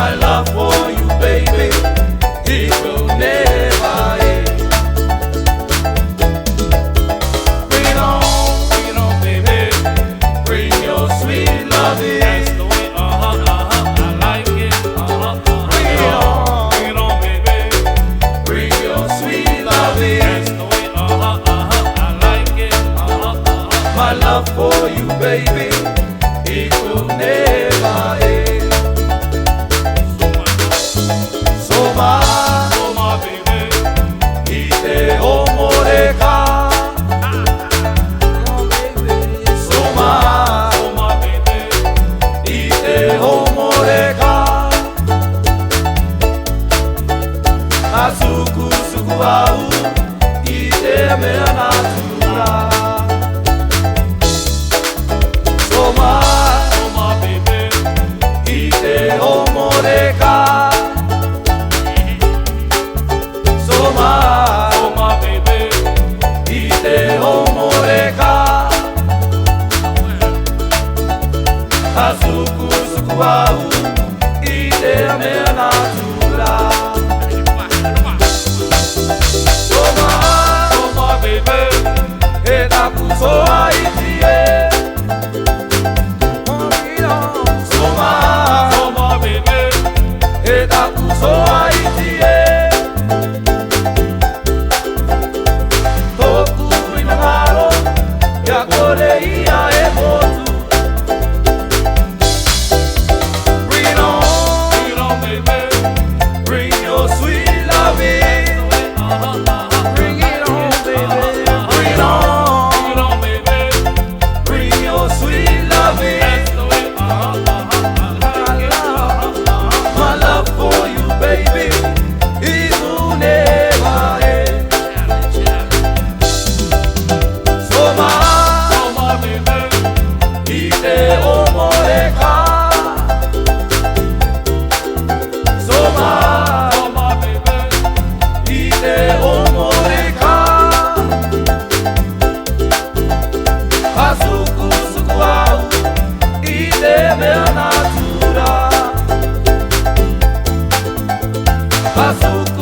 My love for you, baby, it will never end. Bring it on, baby. Bring your sweet love in. That's the way, I like it, Bring it on, baby. bring your sweet love in. That's the way, I like it, My love for you, baby, it will never end. Somai, Somai, baby. ite omoreka. Somai, Somai, baby. ite omoreka. Asuku suku au, ite meana tura. Somai, Somai, baby. ite omoreka. Somai, Somai, baby. ite omoreka. Asuku suku au, ite meana tura. Somai, Somai, baby. eta kusoa itie. Somai, Somai, baby. eta kusoa itie. Toku inagaro, ya koreia e motu. Bring it on, baby. bring your sweet love in. Bring it on, baby. Bring it on, baby. bring your sweet love in. That's the way, I like it, My love for you, baby, it will never end. Somai, Somai, baby. ite omoreka. Somai, Somai, baby. ite omoreka. Asuku suku au, ite meana tura. Asuku